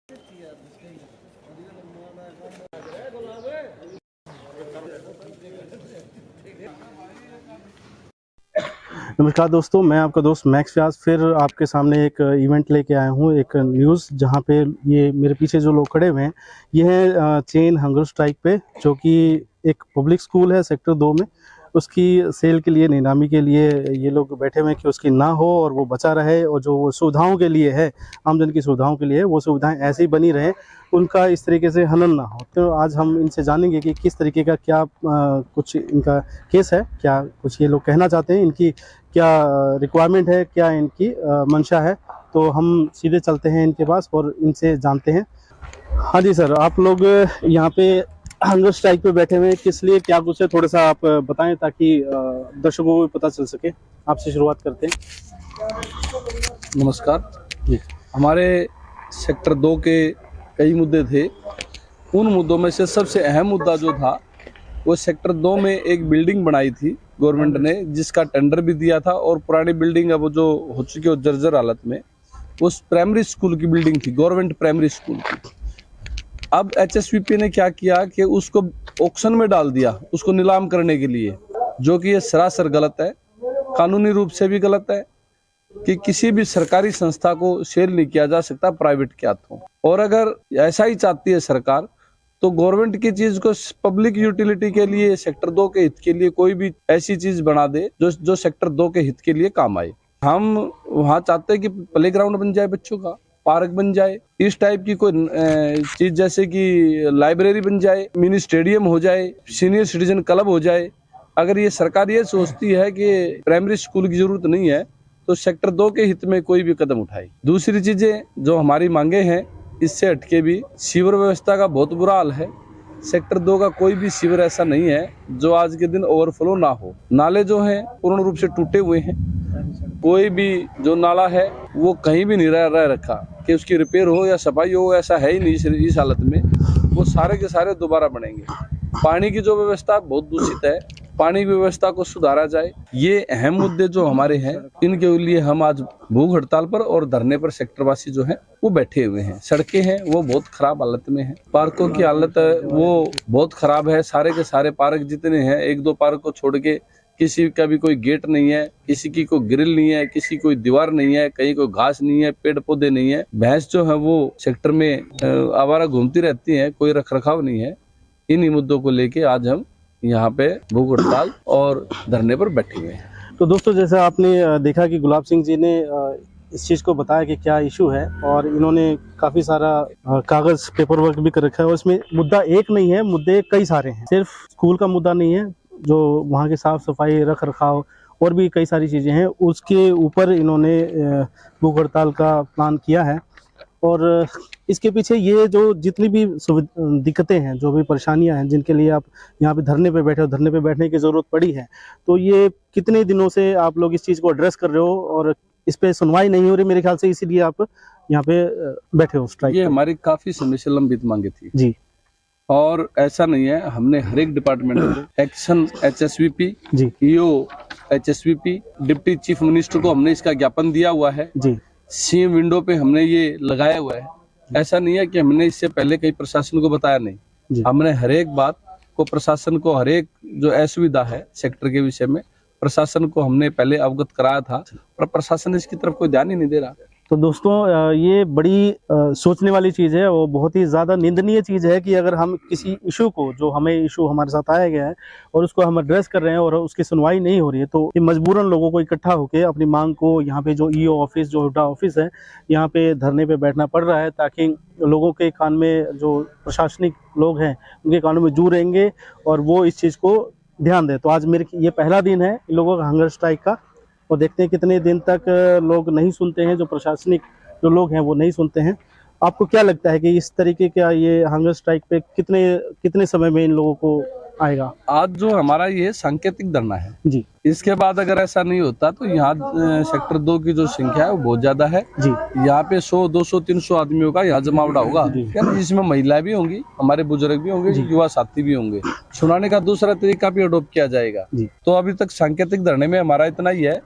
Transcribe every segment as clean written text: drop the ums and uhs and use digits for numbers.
नमस्कार दोस्तों, मैं आपका दोस्त मैक्स व्यास फिर आपके सामने एक इवेंट लेके आया हूँ, एक न्यूज़ जहाँ पे ये मेरे पीछे जो लोग खड़े हुए हैं ये है चेन हंगर स्ट्राइक पे, जो कि एक पब्लिक स्कूल है सेक्टर 2 में। उसकी सेल के लिए, नीलामी के लिए ये लोग बैठे हुए हैं कि उसकी ना हो और वो बचा रहे, और जो वो सुविधाओं के लिए है, आम जन की सुविधाओं के लिए, वो सुविधाएं ऐसे ही बनी रहे, उनका इस तरीके से हनन ना हो। तो आज हम इनसे जानेंगे कि किस तरीके का क्या कुछ इनका केस है, क्या कुछ ये लोग कहना चाहते हैं, इनकी क्या रिक्वायरमेंट है, क्या इनकी मंशा है। तो हम सीधे चलते हैं इनके पास और इनसे जानते हैं। हाँ जी सर, आप लोग यहाँ पे हंगर स्ट्राइक पे बैठे हुए हैं, किस लिए, क्या कुछ है, थोड़ा सा आप बताएं ताकि दर्शकों को भी पता चल सके। आपसे शुरुआत करते हैं। नमस्कार जी। हमारे सेक्टर 2 के कई मुद्दे थे। उन मुद्दों में से सबसे अहम मुद्दा जो था, वो सेक्टर 2 में एक बिल्डिंग बनाई थी गवर्नमेंट ने, जिसका टेंडर भी दिया था, और पुरानी बिल्डिंग अब जो हो चुकी है जर्जर हालत में, उस प्राइमरी स्कूल की बिल्डिंग थी, गवर्नमेंट प्राइमरी स्कूल की। अब एचएसवीपी ने क्या किया कि उसको ऑक्शन में डाल दिया, उसको नीलाम करने के लिए, जो कि ये सरासर गलत है, कानूनी रूप से भी गलत है कि किसी भी सरकारी संस्था को सेल नहीं किया जा सकता प्राइवेट के हाथों। और अगर ऐसा ही चाहती है सरकार, तो गवर्नमेंट की चीज को पब्लिक यूटिलिटी के लिए, सेक्टर 2 के हित के लिए कोई भी ऐसी चीज बना दे जो सेक्टर 2 के हित के लिए काम आए। हम वहाँ चाहते हैं कि प्लेग्राउंड बन जाए बच्चों का, पार्क बन जाए, इस टाइप की कोई चीज, जैसे कि लाइब्रेरी बन जाए, मिनी स्टेडियम हो जाए, सीनियर सिटीजन क्लब हो जाए। अगर ये सरकार ये सोचती है कि प्राइमरी स्कूल की जरूरत नहीं है, तो सेक्टर 2 के हित में कोई भी कदम उठाए। दूसरी चीजें जो हमारी मांगे हैं, इससे हटके भी सीवर व्यवस्था का बहुत बुरा हाल है। सेक्टर 2 का कोई भी सीवर ऐसा नहीं है जो आज के दिन ओवरफ्लो ना हो। नाले जो हैं पूर्ण रूप से टूटे हुए हैं। कोई भी जो नाला है वो कहीं भी नहीं रह रखा कि उसकी रिपेयर हो या सफाई हो, ऐसा है ही नहीं। इस हालत में वो सारे के सारे दोबारा बनेंगे। पानी की जो व्यवस्था बहुत दूषित है, पानी की व्यवस्था को सुधारा जाए। ये अहम मुद्दे जो हमारे हैं, इनके लिए हम आज भूख हड़ताल पर और धरने पर सेक्टरवासी जो है वो बैठे हुए हैं। सड़कें हैं वो बहुत खराब हालत में है, पार्कों की हालत वो बहुत खराब है। सारे के सारे पार्क जितने हैं, एक दो पार्क को छोड़ के किसी का भी कोई गेट नहीं है, किसी की कोई ग्रिल नहीं है, किसी की कोई दीवार नहीं है, कहीं कोई घास नहीं है, पेड़ पौधे नहीं है। भैंस जो है वो सेक्टर में आवारा घूमती रहती है, कोई रख रखाव नहीं है। इन्हीं मुद्दों को लेके आज हम यहाँ पे भूख हड़ताल और धरने पर बैठे हुए हैं। तो दोस्तों, जैसा आपने देखा कि गुलाब सिंह जी ने इस चीज़ को बताया कि क्या इशू है, और इन्होंने काफ़ी सारा कागज़ पेपर वर्क भी कर रखा है। और इसमें मुद्दा एक नहीं है, मुद्दे कई सारे हैं। सिर्फ स्कूल का मुद्दा नहीं है, जो वहाँ की साफ़ सफाई, रख रखाव और भी कई सारी चीज़ें हैं, उसके ऊपर इन्होंने भूख हड़ताल का प्लान किया है। और इसके पीछे ये जो जितनी भी दिक्कतें हैं, जो भी परेशानियां हैं, जिनके लिए आप यहाँ पे धरने पे बैठे हो, धरने पे बैठने की ज़रूरत पड़ी है, तो ये कितने दिनों से आप लोग इस चीज़ को एड्रेस कर रहे हो और इस पे सुनवाई नहीं हो रही, मेरे ख्याल से इसीलिए आप यहाँ पे बैठे हो स्ट्राइक। ये हमारी काफ़ी समय से लंबित मांगे थी जी। और ऐसा नहीं है, हमने हर एक डिपार्टमेंट में एक्शन एचएसवीपी जी, EO HSVP, deputy chief minister को हमने इसका ज्ञापन दिया हुआ है जी, सीएम विंडो पे हमने ये लगाया हुआ है। ऐसा नहीं है कि हमने इससे पहले कहीं प्रशासन को बताया नहीं। हमने हर एक बात को प्रशासन को, हर एक जो असुविधा है सेक्टर के विषय में, प्रशासन को हमने पहले अवगत कराया था, पर प्रशासन इसकी तरफ कोई ध्यान ही नहीं दे रहा। तो दोस्तों, ये बड़ी सोचने वाली चीज़ है, वो बहुत ही ज़्यादा निंदनीय चीज़ है कि अगर हम किसी इशू को, जो हमें इशू हमारे साथ आया गया है और उसको हम एड्रेस कर रहे हैं और उसकी सुनवाई नहीं हो रही है, तो ये मजबूरन लोगों को इकट्ठा होकर अपनी मांग को यहाँ पे जो ईओ ऑफिस, जो हुडा ऑफिस है, यहाँ पे धरने पे बैठना पड़ रहा है, ताकि लोगों के कान में, जो प्रशासनिक लोग हैं उनके कानों में जू रहेंगे और वो इस चीज़ को ध्यान दें। तो आज ये पहला दिन है इन लोगों का हंगर स्ट्राइक का, और देखते हैं कितने दिन तक लोग नहीं सुनते हैं, जो प्रशासनिक जो लोग हैं वो नहीं सुनते हैं। आपको क्या लगता है कि इस तरीके का ये हंगर स्ट्राइक पे कितने समय में इन लोगों को आएगा? आज जो हमारा ये सांकेतिक धरना है जी, इसके बाद अगर ऐसा नहीं होता तो यहाँ सेक्टर 2 की जो संख्या है वो बहुत ज्यादा है जी। यहाँ पे 100, 200, 300 आदमियों का यहाँ जमावड़ा होगा, जिसमें महिलाएं भी होंगी, हमारे बुजुर्ग भी होंगे, युवा साथी भी होंगे। सुनाने का दूसरा तरीका भी अडोप्ट किया जाएगा। तो अभी तक सांकेतिक धरने में हमारा इतना ही है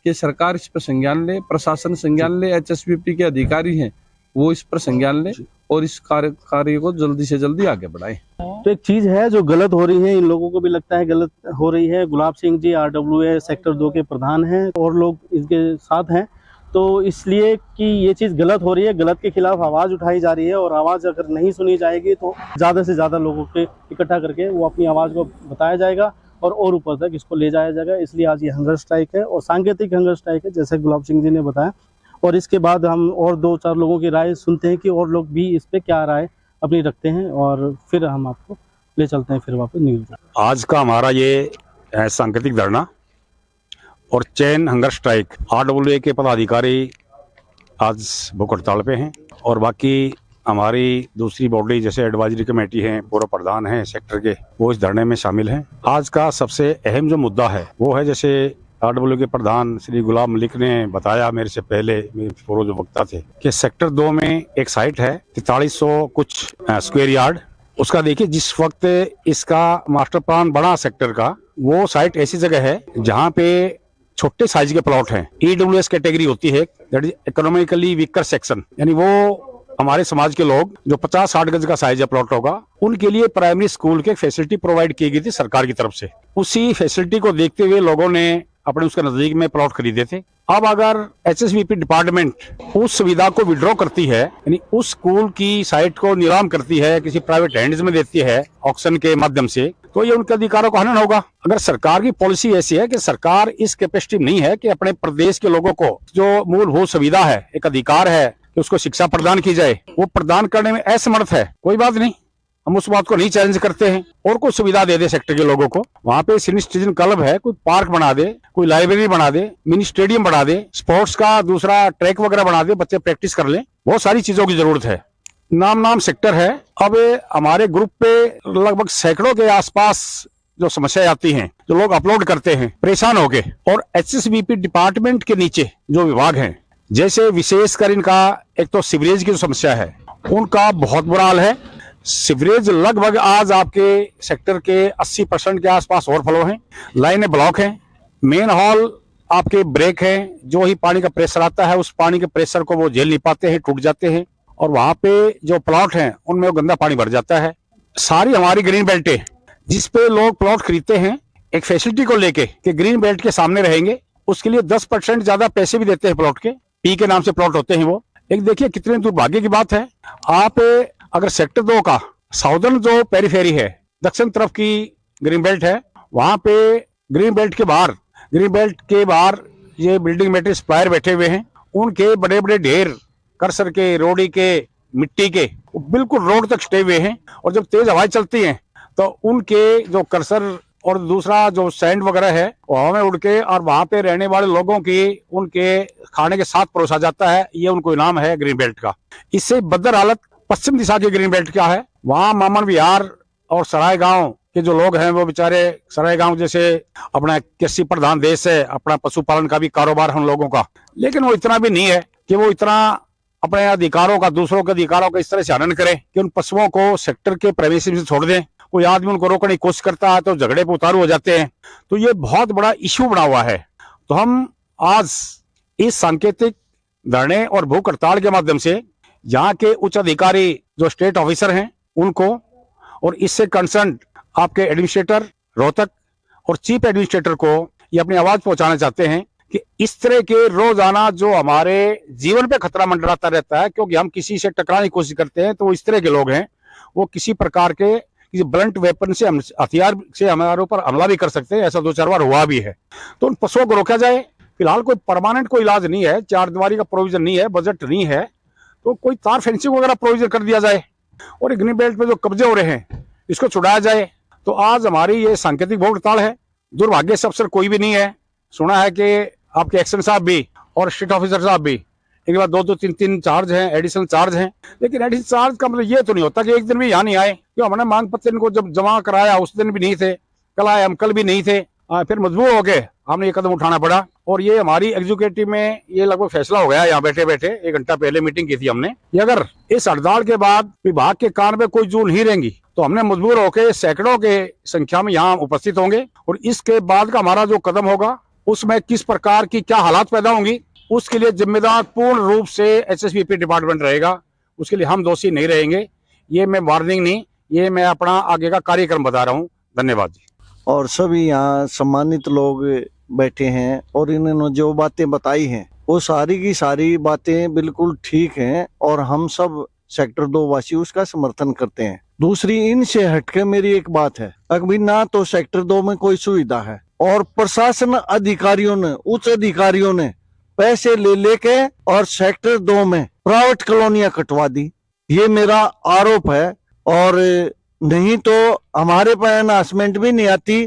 कि सरकार इस पर संज्ञान ले, प्रशासन संज्ञान ले, एचएसवीपी के अधिकारी हैं वो इस पर संज्ञान लें और इस कार्य को जल्दी से जल्दी आगे बढ़ाएं। तो एक चीज है जो गलत हो रही है, इन लोगों को भी लगता है गलत हो रही है। गुलाब सिंह जी RWA सेक्टर 2 के प्रधान हैं और लोग इनके साथ हैं, तो इसलिए कि ये चीज़ गलत हो रही है, गलत के खिलाफ आवाज़ उठाई जा रही है और आवाज़ अगर नहीं सुनी जाएगी तो ज़्यादा से ज़्यादा लोगों के इकट्ठा करके वो अपनी आवाज़ को बताया जाएगा और ऊपर तक इसको ले जाया जाएगा। इसलिए आज ये हंगर स्ट्राइक है और सांकेतिक हंगर स्ट्राइक है, जैसे गुलाब सिंह जी ने बताया। और इसके बाद हम और 2-4 लोगों की राय सुनते हैं कि और लोग भी इस पर क्या राय अपनी रखते हैं और फिर हम आपको ले चलते हैं फिर वापस न्यूज़। आज का हमारा ये सांकेतिक धरना और चेन हंगर स्ट्राइक, RWA के पदाधिकारी आज भूख हड़ताल पे हैं और बाकी हमारी दूसरी बॉडी जैसे एडवाइजरी कमेटी है, पूर्व प्रधान है सेक्टर के, वो इस धरने में शामिल हैं। आज का सबसे अहम जो मुद्दा है वो है, जैसे RWA के प्रधान श्री गुलाम मलिक ने बताया मेरे से पहले, मेरे पूर्व जो वक्ता थे, कि सेक्टर 2 में एक साइट है 4300 कुछ स्क्वायर यार्ड। उसका देखिए, जिस वक्त इसका मास्टर प्लान बना सेक्टर का, वो साइट ऐसी जगह है जहाँ पे छोटे साइज के प्लॉट हैं। EWS कैटेगरी होती है, that is economically weaker section, यानी वो हमारे समाज के लोग जो 50-60 गज का साइज है प्लॉट होगा, उनके लिए प्राइमरी स्कूल के फैसिलिटी प्रोवाइड की गई थी सरकार की तरफ से। उसी फैसिलिटी को देखते हुए लोगों ने अपने उसके नजदीक में प्लॉट खरीदे थे। अब अगर HSBP डिपार्टमेंट उस सुविधा को विड्रॉ करती है, यानी उस स्कूल की साइट को नीलाम करती है, किसी प्राइवेट हैंड्स में देती है ऑक्शन के माध्यम से, तो ये उनके अधिकारों का हनन होगा। अगर सरकार की पॉलिसी ऐसी है कि सरकार इस कैपेसिटी नहीं है कि अपने प्रदेश के लोगों को जो मूलभूत सुविधा है, एक अधिकार है कि उसको शिक्षा प्रदान की जाए, वो प्रदान करने में असमर्थ है, कोई बात नहीं, हम उस बात को नहीं चैलेंज करते हैं। और कोई सुविधा दे दे सेक्टर के लोगों को, वहाँ पे सीनियर सिटीजन क्लब है, कोई पार्क बना दे, कोई लाइब्रेरी बना दे, मिनी स्टेडियम बना दे, स्पोर्ट्स का दूसरा ट्रैक वगैरह बना दे, बच्चे प्रैक्टिस कर लें, बहुत सारी चीजों की जरूरत है। नाम सेक्टर है। अब हमारे ग्रुप पे लगभग सैकड़ों के आसपास जो समस्याएं आती हैं, जो लोग अपलोड करते हैं परेशान होके, और HSBP डिपार्टमेंट के नीचे जो विभाग हैं, जैसे विशेषकर इनका एक तो सीवरेज की जो समस्या है, उनका बहुत बुरा हाल है। सीवरेज लगभग आज आपके सेक्टर के 80% के आसपास ओवरफ्लो हैं, लाइनें ब्लॉक हैं, मेन हॉल आपके ब्रेक हैं, जो ही पानी का प्रेशर आता है उस पानी के प्रेशर को वो झेल नहीं पाते हैं, टूट जाते हैं, और वहां पे जो प्लॉट हैं उनमें वो गंदा पानी भर जाता है। सारी हमारी ग्रीन बेल्टें जिस पे लोग प्लॉट खरीदते हैं एक फैसिलिटी को लेके कि ग्रीन बेल्ट के सामने रहेंगे, उसके लिए 10% ज्यादा पैसे भी देते हैं प्लॉट के, पी के नाम से प्लॉट होते हैं वो। एक देखिए कितने दुर्भाग्य की बात है, आप अगर सेक्टर 2 का साउदर्न जो पेरीफेरी है, दक्षिण तरफ की ग्रीन बेल्ट है, वहां पे ग्रीन बेल्ट के बाहर ये बिल्डिंग मेटेरियल सप्लायर बैठे हुए हैं, उनके बड़े बड़े ढेर करसर के, रोड़ी के, मिट्टी के, वो बिल्कुल रोड तक स्टे हुए हैं, और जब तेज हवाएं चलती हैं तो उनके जो करसर और दूसरा जो सैंड वगैरह है वो हवा में उड़ के और वहां पे रहने वाले लोगों की उनके खाने के साथ परोसा जाता है। ये उनको इनाम है ग्रीन बेल्ट का। इससे बदतर हालत पश्चिम दिशा के ग्रीन बेल्ट का है। वहां मामन विहार और सराय गांव के जो लोग हैं वो बेचारे, सराय गांव जैसे अपना कृषि प्रधान देश है, अपना पशुपालन का भी कारोबार हम लोगों का, लेकिन वो इतना भी नहीं है कि वो इतना अपने अधिकारों का, दूसरों के अधिकारों का इस तरह से हनन करें कि उन पशुओं को सेक्टर के प्रेमिसिस से छोड़ दें। कोई आदमी उनको रोकने की कोशिश करता है तो झगड़े पे उतारू हो जाते हैं। तो ये बहुत बड़ा इश्यू बना हुआ है। तो हम आज इस सांकेतिक धरने और भूख हड़ताल के माध्यम से यहाँ के उच्च अधिकारी जो स्टेट ऑफिसर हैं उनको और इससे कंसर्न आपके एडमिनिस्ट्रेटर रोहतक और चीफ एडमिनिस्ट्रेटर को ये अपनी आवाज पहुंचाना चाहते हैं कि इस तरह के रोजाना जो हमारे जीवन पे खतरा मंडराता रहता है, क्योंकि हम किसी से टकराने की कोशिश करते हैं, तो वो इस तरह के लोग हैं, वो किसी प्रकार के किसी ब्लंट वेपन से, हथियार से हमारे ऊपर हमला भी कर सकते हैं। ऐसा 2-4 बार हुआ भी है। तो उन पशुओं को रोका जाए। फिलहाल कोई परमानेंट कोई इलाज नहीं है, 4 दीवारी का प्रोविजन नहीं है, बजट नहीं है, तो कोई तार फेंसिंग वगैरह प्रोविजन कर दिया जाए और ग्रीन बेल्ट पे जो कब्जे हो रहे हैं इसको छुड़ाया जाए। तो आज हमारी ये सांकेतिक भूख हड़ताल है। दुर्भाग्य से अफसर कोई भी नहीं है। सुना है कि आपके एक्शन साहब भी और स्टेट ऑफिसर साहब भी, इनके बाद 2-2, 3-3 चार्ज हैं, एडिशनल चार्ज हैं, लेकिन एडिशनल चार्ज का मतलब ये तो नहीं होता कि एक दिन भी यहाँ नहीं आए। क्यों, हमने मांग पत्र इनको जब जमा कराया उस दिन भी नहीं थे, कल आए हम कल भी नहीं थे, फिर मजबूर हो गए हमने ये कदम उठाना पड़ा। और ये हमारी एग्जीक्यूटिव में ये लगभग फैसला हो गया, यहाँ बैठे बैठे 1 घंटा पहले मीटिंग की थी हमने, कि अगर इस हड़ताल के बाद विभाग के कान में कोई जून नहीं रहेंगी तो हमने मजबूर होकर सैकड़ों के संख्या में यहाँ उपस्थित होंगे। और इसके बाद का हमारा जो कदम होगा उसमें किस प्रकार की क्या हालात पैदा होंगी उसके लिए जिम्मेदार पूर्ण रूप से एसएसबीपी डिपार्टमेंट रहेगा। उसके लिए हम दोषी नहीं रहेंगे। ये मैं वार्निंग नहीं, ये मैं अपना आगे का कार्यक्रम बता रहा हूँ। धन्यवाद जी। और सभी यहाँ सम्मानित लोग बैठे हैं और इन्होंने जो बातें बताई हैं वो सारी की सारी बातें बिल्कुल ठीक हैं और हम सब सेक्टर 2 वासी उसका समर्थन करते हैं। दूसरी, इनसे हटके मेरी एक बात है, अभी ना तो सेक्टर 2 में कोई सुविधा है और प्रशासन अधिकारियों ने, उच्च अधिकारियों ने पैसे ले लेके और सेक्टर 2 में प्राइवेट कॉलोनियां कटवा दी। ये मेरा आरोप है। और नहीं तो हमारे पास अनाउंसमेंट भी नहीं आती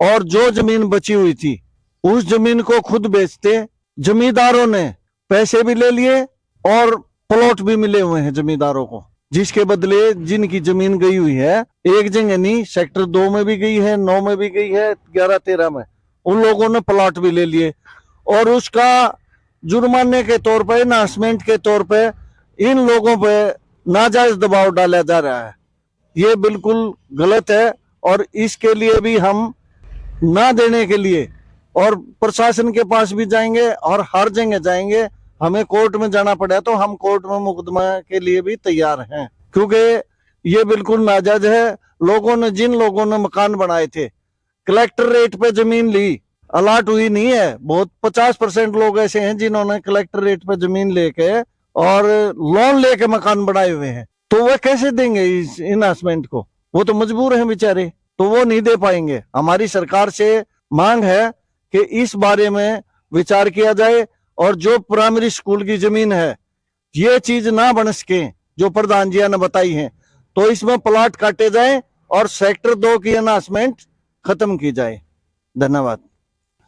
और जो जमीन बची हुई थी उस जमीन को खुद बेचते। जमींदारों ने पैसे भी ले लिए और प्लॉट भी मिले हुए हैं जमींदारों को, जिसके बदले जिनकी जमीन गई हुई है, एक जगह नहीं, सेक्टर 2 में भी गई है, 9 में भी गई है, 11-13 में, उन लोगों ने प्लॉट भी ले लिए और उसका जुर्माने के तौर पे, अनाउंसमेंट के तौर पे इन लोगों पे नाजायज दबाव डाला जा रहा है। ये बिल्कुल गलत है और इसके लिए भी हम ना देने के लिए और प्रशासन के पास भी जाएंगे और हर जगह जाएंगे। हमें कोर्ट में जाना पड़ा तो हम कोर्ट में मुकदमा के लिए भी तैयार हैं, क्योंकि ये बिल्कुल नाजायज है। लोगों ने, जिन लोगों ने मकान बनाए थे, कलेक्टर रेट पे जमीन ली, अलाट हुई नहीं है। बहुत 50% लोग ऐसे हैं जिन्होंने कलेक्टर रेट पे जमीन लेके और लोन लेके मकान बनाए हुए हैं, तो वह कैसे देंगे इस इन्वेस्टमेंट को? वो तो मजबूर हैं बेचारे, तो वो नहीं दे पाएंगे। हमारी सरकार से मांग है कि इस बारे में विचार किया जाए और जो प्राइमरी स्कूल की जमीन है, ये चीज ना बन सके जो प्रधान जी ने बताई है, तो इसमें प्लॉट काटे जाए और सेक्टर 2 की अनाउंसमेंट खत्म की जाए। धन्यवाद।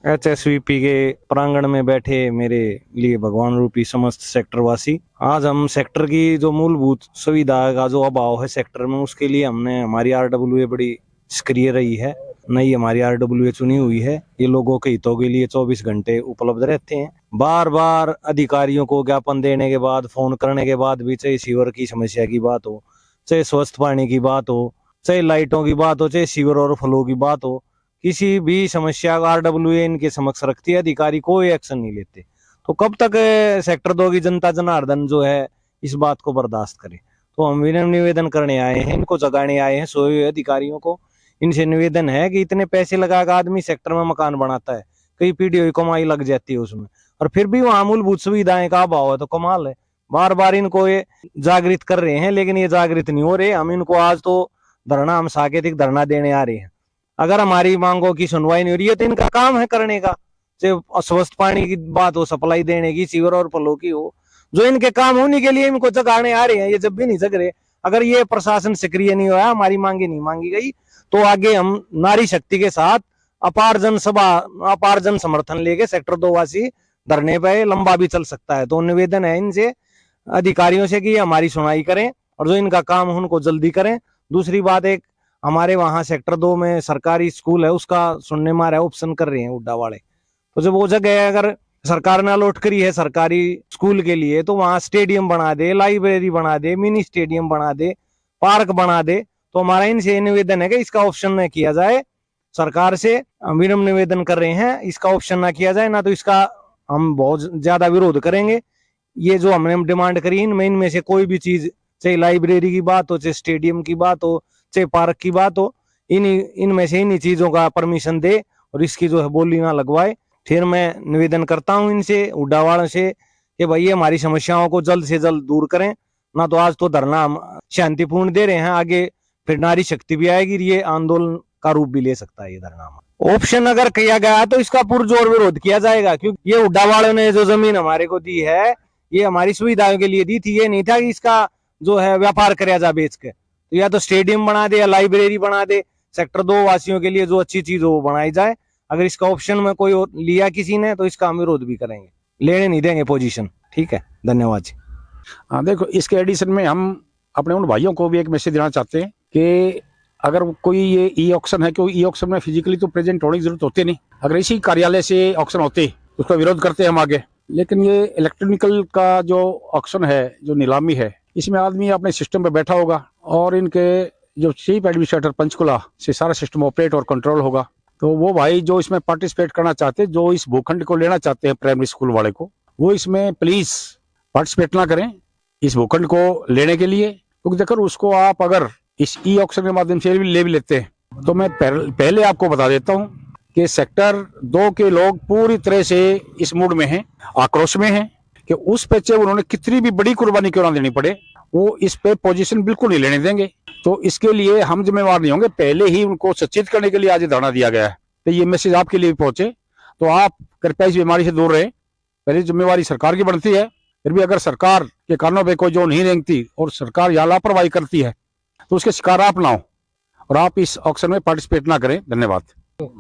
एचएसवीपी के प्रांगण में बैठे मेरे लिए भगवान रूपी समस्त सेक्टर वासी, आज हम सेक्टर की जो मूलभूत सुविधा का जो अभाव है सेक्टर में, उसके लिए हमने हमारी आरडब्ल्यूए बड़ी सक्रिय रही है। नई हमारी आरडब्ल्यूए चुनी हुई है। ये लोगों के हितों के लिए 24 घंटे उपलब्ध रहते हैं। बार बार अधिकारियों को ज्ञापन देने के बाद, फोन करने के बाद भी, चाहे सीवर की समस्या की बात हो, चाहे स्वस्थ पानी की बात हो, चाहे लाइटों की बात हो, चाहे सीवर और फ्लो की बात हो, किसी भी समस्या का आरडब्ल्यूए इनके समक्ष रखती है, अधिकारी कोई एक्शन नहीं लेते। तो कब तक सेक्टर 2 की जनता जनार्दन जो है इस बात को बर्दाश्त करे? तो हम विनम्र निवेदन करने आए हैं, इनको जगाने आए हैं, सोए हुए अधिकारियों को। इनसे निवेदन है कि इतने पैसे लगाकर आदमी सेक्टर में मकान बनाता है, कई पीढ़ियों की कमाई लग जाती है उसमें, और फिर भी वहां मूलभूत सुविधाएं का अभाव है, तो कमाल है। बार बार इनको ये जागृत कर रहे हैं, लेकिन ये जागृत नहीं हो रहे। हम इनको आज तो धरना, हम सांकेतिक धरना देने आ रहे हैं। अगर हमारी मांगों की सुनवाई नहीं हो रही है तो इनका काम है करने का, चाहे स्वस्थ पानी की बात हो, सप्लाई देने की, सीवर और फ्लो की हो, जो इनके काम होने के लिए इनको जगाने आ रहे हैं। ये जब भी नहीं जग रहे, अगर ये प्रशासन सक्रिय नहीं हुआ, हमारी मांगे नहीं मांगी गई, तो आगे हम नारी शक्ति के साथ अपार जन सभा, अपार जन समर्थन लेके सेक्टर 2 वासी धरने पे लंबा भी चल सकता है। तो निवेदन है इनसे, अधिकारियों से, कि हमारी सुनवाई करें और जो इनका काम हो उनको जल्दी करें। दूसरी बात, एक हमारे वहां सेक्टर 2 में सरकारी स्कूल है, उसका सुनने में आ रहा है ऑप्शन कर रहे हैं उड्डा वाले। तो जब वो जगह अगर सरकार ने अलॉट करी है सरकारी स्कूल के लिए, तो वहां स्टेडियम बना दे, लाइब्रेरी बना दे, मिनी स्टेडियम बना दे, पार्क बना दे। तो हमारा इनसे निवेदन है कि इसका ऑप्शन न किया जाए। सरकार से विनम्र निवेदन कर रहे हैं, इसका ऑप्शन ना किया जाए, ना तो इसका हम बहुत ज्यादा विरोध करेंगे। ये जो हमने डिमांड करी, इनमें से कोई भी चीज, चाहे लाइब्रेरी की बात हो, चाहे स्टेडियम की बात हो, चाहे पार्क की बात हो, इनमें से इन्हीं चीजों का परमिशन दे और इसकी जो है बोली ना लगवाए। फिर मैं निवेदन करता हूं इनसे, उड्डा वालों से, कि भाई हमारी समस्याओं को जल्द से जल्द दूर करें। ना तो आज तो धरना हम शांतिपूर्ण दे रहे हैं, आगे फिर नारी शक्ति भी आएगी, ये आंदोलन का रूप भी ले सकता है ये धरना। ऑप्शन अगर किया गया तो इसका पुरजोर विरोध किया जाएगा, क्योंकि ये उड्डा वालों ने जो जमीन हमारे को दी है, ये हमारी सुविधाओं के लिए दी थी। ये नहीं था कि इसका जो है व्यापार कराया जा बेच के। तो या तो स्टेडियम बना दे या लाइब्रेरी बना दे, सेक्टर 2 वासियों के लिए जो अच्छी चीज हो वो बनाई जाए। अगर इसका ऑप्शन में कोई लिया किसी ने, तो इसका हम विरोध भी करेंगे, लेने नहीं देंगे पोजीशन। ठीक है, धन्यवाद जी। हाँ, देखो, इसके एडिशन में हम अपने उन भाइयों को भी एक मैसेज देना चाहते हैं कि अगर कोई ये ई ऑक्शन है, क्योंकि ई ऑक्शन में फिजिकली तो प्रेजेंट होने की जरूरत होती नहीं। अगर इसी कार्यालय से ऑक्शन होते तो उसका विरोध करते हैं हम आगे। लेकिन ये इलेक्ट्रॉनिकल का जो ऑक्शन है, जो नीलामी है, इसमें आदमी अपने सिस्टम पे बैठा होगा और इनके जो चीफ एडमिनिस्ट्रेटर पंचकुला से सारा सिस्टम ऑपरेट और कंट्रोल होगा। तो वो भाई जो इसमें पार्टिसिपेट करना चाहते हैं, जो इस भूखंड को लेना चाहते हैं प्राइमरी स्कूल वाले को, वो इसमें प्लीज पार्टिसिपेट ना करें इस भूखंड को लेने के लिए, क्योंकि देखकर उसको आप अगर इस ई ऑक्शन के माध्यम से ले भी लेते हैं तो मैं पहले आपको बता देता हूं कि सेक्टर 2 के लोग पूरी तरह से इस मूड में हैं, आक्रोश में हैं कि उस पे चाहे उन्होंने कितनी भी बड़ी कुर्बानी क्यों ना देनी पड़े, वो इस पे पोजीशन बिल्कुल नहीं लेने देंगे। तो इसके लिए हम जिम्मेवार नहीं होंगे, पहले ही उनको सचेत करने के लिए आज धरना दिया गया है। तो ये मैसेज आपके लिए भी पहुंचे, तो आप कृपया इस बीमारी से दूर रहें। पहली जिम्मेवारी सरकार की बनती है, फिर भी अगर सरकार के कानों पे कोई जो नहीं रेंगती और सरकार या लापरवाही करती है तो उसके शिकार आप ना हो और आप इस ऑक्शन में पार्टिसिपेट ना करें। धन्यवाद।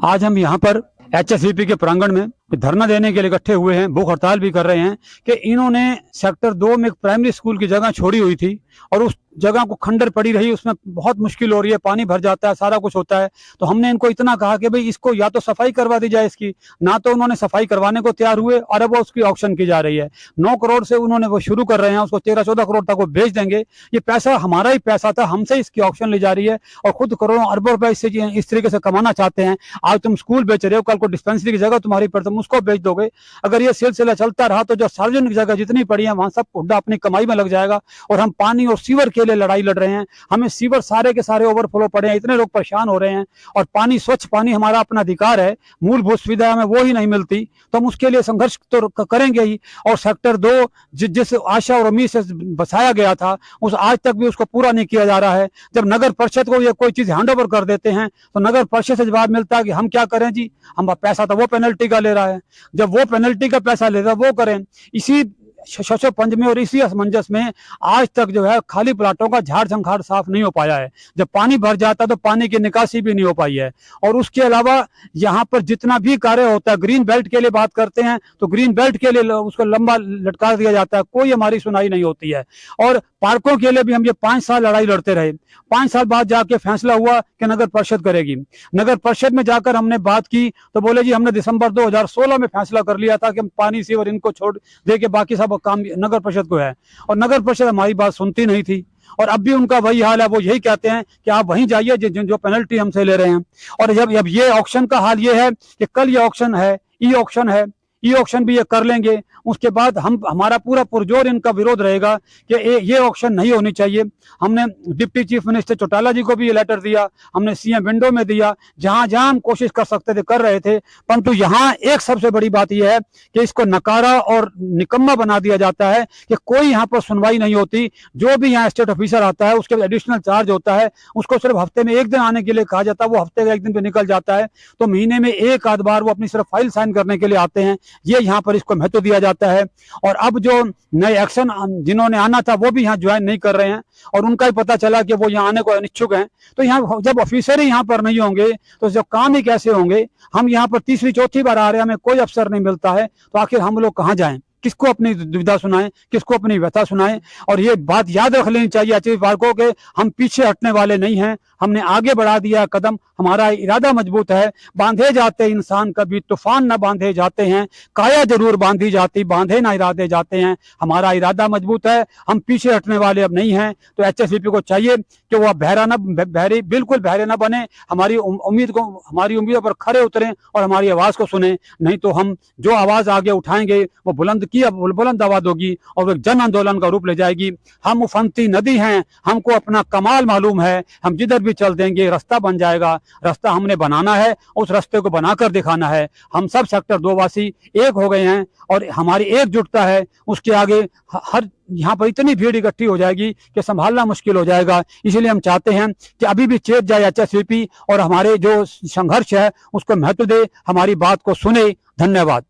आज हम यहाँ पर HSVP के प्रांगण में धरना देने के लिए इकट्ठे हुए हैं, भूख हड़ताल भी कर रहे हैं कि इन्होंने सेक्टर 2 में एक प्राइमरी स्कूल की जगह छोड़ी हुई थी और उस जगह को खंडर पड़ी रही, उसमें बहुत मुश्किल हो रही है, पानी भर जाता है, सारा कुछ होता है। तो हमने इनको इतना कहा कि भाई इसको या तो सफाई करवा दी जाए इसकी, ना तो उन्होंने सफाई करवाने को तैयार हुए और अब वो उसकी ऑक्शन की जा रही है। 9 करोड़ से उन्होंने वो शुरू कर रहे हैं, उसको 13-14 करोड़ तक वो बेच देंगे। ये पैसा हमारा ही पैसा था, हमसे इसकी ऑक्शन ली जा रही है और खुद करोड़ों अरबों रुपए इससे इस तरीके से कमाना चाहते हैं। आज तुम स्कूल बेच रहे हो, कल को डिस्पेंसरी की जगह तुम्हारी पर तुम उसको बेच दोगे। अगर ये सिलसिला चलता रहा तो जो सार्वजनिक जगह जितनी पड़ी है वहां सब हुड्डा अपनी कमाई में लग जाएगा और हम पानी और सीवर के लिए लड़ाई लड़ रहे हैं। हमें सीवर सारे के सारे ओवरफ्लो पड़े हैं, इतने लोग परेशान हो रहे हैं और पानी, स्वच्छ पानी हमारा अपना अधिकार है, मूलभूत सुविधा हमें वो ही नहीं मिलती तो हम उसके लिए संघर्ष तो करेंगे ही। और सेक्टर 2 जिस आशा और उम्मीद से बसाया गया था उस आज तक भी उसको पूरा नहीं किया जा रहा है। जब नगर परिषद को ये कोई चीज हैंड ओवर कर देते हैं तो नगर परिषद से जवाब मिलता है कि हम क्या करें जी, हम पैसा तो वो पेनल्टी का ले रहा है, जब वो पेनल्टी का पैसा ले रहा है वो करें। इसी पंच में और इसी असमंजस में आज तक जो है खाली प्लाटों का झाड़ झंखाड़ साफ नहीं हो पाया है। जब पानी भर जाता है तो पानी की निकासी भी नहीं हो पाई है। और उसके अलावा यहाँ पर जितना भी कार्य होता है, ग्रीन बेल्ट के लिए बात करते हैं तो ग्रीन बेल्ट के लिए उसको लंबा लटका दिया जाता है, कोई हमारी सुनाई नहीं होती है। और पार्कों के लिए भी हम ये 5 साल लड़ाई लड़ते रहे, 5 साल बाद जाके फैसला हुआ कि नगर परिषद करेगी। नगर परिषद में जाकर हमने बात की तो बोले जी हमने दिसंबर 2016 में फैसला कर लिया था कि हम पानी सीवर इनको छोड़ दे के बाकी सब काम नगर परिषद को है। और नगर परिषद हमारी बात सुनती नहीं थी और अब भी उनका वही हाल है, वो यही कहते हैं कि आप वहीं जाइए जो पेनल्टी हमसे ले रहे हैं। और जब ये ऑक्शन का हाल ये है कि कल ये ऑक्शन है, ई ऑक्शन है, ई ऑक्शन भी ये कर लेंगे, उसके बाद हमारा पूरा पुरजोर इनका विरोध रहेगा कि ये ऑक्शन नहीं होनी चाहिए। हमने डिप्टी चीफ मिनिस्टर चौटाला जी को भी ये लेटर दिया, हमने सीएम विंडो में दिया, जहां जहां हम कोशिश कर सकते थे कर रहे थे। परंतु यहाँ एक सबसे बड़ी बात यह है कि इसको नकारा और निकम्मा बना दिया जाता है कि कोई यहाँ पर सुनवाई नहीं होती। जो भी यहाँ स्टेट ऑफिसर आता है उसके एडिशनल चार्ज होता है, उसको सिर्फ हफ्ते में 1 दिन आने के लिए कहा जाता है, वो हफ्ते में 1 दिन पे निकल जाता है। तो महीने में 1 आध बार वो अपनी सिर्फ फाइल साइन करने के लिए आते हैं, ये यहाँ पर इसको महत्व दिया जाता है। और अब जो नए एक्शन जिन्होंने आना था वो भी यहाँ ज्वाइन नहीं कर रहे हैं और उनका ही पता चला कि वो यहाँ आने को अनिच्छुक हैं। तो यहाँ जब ऑफिसर ही यहाँ पर नहीं होंगे तो जब काम ही कैसे होंगे। हम यहाँ पर 3री-4थी बार आ रहे हैं, हमें कोई अफसर नहीं मिलता है, तो आखिर हम लोग कहाँ जाएं, किसको अपनी दुविधा सुनाएं, किसको अपनी व्यथा सुनाएं। और ये बात याद रख लेनी चाहिए HSVP पार्कों के, हम पीछे हटने वाले नहीं हैं, हमने आगे बढ़ा दिया कदम, हमारा इरादा मजबूत है। बांधे जाते इंसान कभी तूफान न बांधे जाते हैं, काया जरूर बांधी जाती बांधे ना इरादे जाते हैं। हमारा इरादा मजबूत है, हम पीछे हटने वाले अब नहीं हैं। तो HSVP को चाहिए कि वो बिल्कुल बहरे न बने, हमारी उम्मीदों पर खरे उतरें और हमारी आवाज को सुने। नहीं तो हम जो आवाज आगे उठाएंगे वो बुलंद आवाज होगी और वो जन आंदोलन का रूप ले जाएगी। हम उफनती नदी हैं, हमको अपना कमाल मालूम है, हम जिधर भी चल देंगे रास्ता बन जाएगा। रास्ता हमने बनाना है, उस रास्ते को बनाकर दिखाना है। हम सब सेक्टर 2 वासी एक हो गए हैं और हमारी एकजुटता है, उसके आगे हर यहाँ पर इतनी भीड़ इकट्ठी हो जाएगी कि संभालना मुश्किल हो जाएगा। इसलिए हम चाहते हैं कि अभी भी चेत जाए HSVP और हमारे जो संघर्ष है उसको महत्व दे, हमारी बात को सुने। धन्यवाद।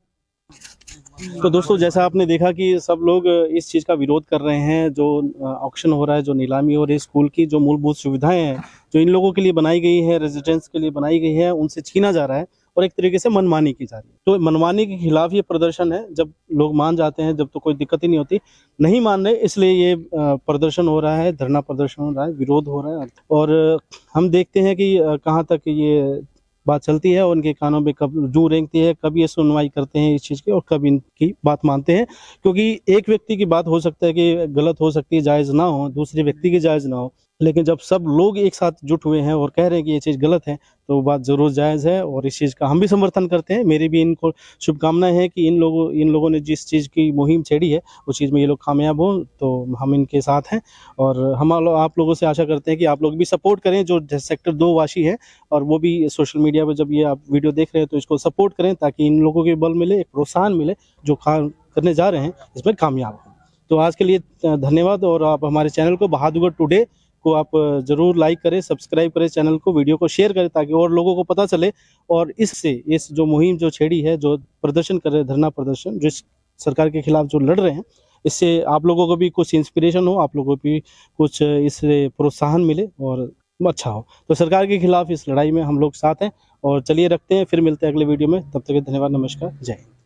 तो दोस्तों जैसा आपने देखा कि सब लोग इस चीज़ का विरोध कर रहे हैं, जो ऑक्शन हो रहा है, जो नीलामी हो रही है, स्कूल की जो मूलभूत सुविधाएं हैं जो इन लोगों के लिए बनाई गई है, रेजिडेंट्स के लिए बनाई गई है, उनसे छीना जा रहा है और एक तरीके से मनमानी की जा रही है। तो मनमानी के खिलाफ ये प्रदर्शन है। जब लोग मान जाते हैं, जब तो कोई दिक्कत ही नहीं होती, नहीं मान रहे इसलिए ये प्रदर्शन हो रहा है, धरना प्रदर्शन हो रहा है, विरोध हो रहा है। और हम देखते हैं कि कहाँ तक ये बात चलती है, उनके कानों में कब जू रेंगती है, कब ये सुनवाई करते हैं इस चीज़ की और कब इनकी बात मानते हैं। क्योंकि एक व्यक्ति की बात हो सकता है कि गलत हो सकती है, जायज़ ना हो, दूसरे व्यक्ति की जायज़ ना हो, लेकिन जब सब लोग एक साथ जुट हुए हैं और कह रहे हैं कि ये चीज़ गलत है, तो वो बात ज़रूर जायज़ है और इस चीज़ का हम भी समर्थन करते हैं। मेरी भी इनको शुभकामनाएं हैं कि इन लोगों ने जिस चीज़ की मुहिम छेड़ी है उस चीज़ में ये लोग कामयाब हों, तो हम इनके साथ हैं। और आप लोगों से आशा करते हैं कि आप लोग भी सपोर्ट करें जो सेक्टर 2 वासी हैं, और वो भी सोशल मीडिया पर जब ये आप वीडियो देख रहे हैं तो इसको सपोर्ट करें, ताकि इन लोगों के बल मिले, एक प्रोत्साहन मिले, जो काम करने जा रहे हैं इसमें कामयाब हों। तो आज के लिए धन्यवाद। और आप हमारे चैनल को बहादुरगढ़ टुडे को आप ज़रूर लाइक करें, सब्सक्राइब करें चैनल को, वीडियो को शेयर करें ताकि और लोगों को पता चले। और इससे इस जो मुहिम जो छेड़ी है, जो प्रदर्शन कर रहे हैं, धरना प्रदर्शन जो इस सरकार के खिलाफ जो लड़ रहे हैं, इससे आप लोगों को भी कुछ इंस्पिरेशन हो, आप लोगों को भी कुछ इससे प्रोत्साहन मिले और अच्छा हो। तो सरकार के खिलाफ इस लड़ाई में हम लोग साथ हैं। और चलिए रखते हैं, फिर मिलते हैं अगले वीडियो में। तब तक के धन्यवाद, नमस्कार, जय हिंद।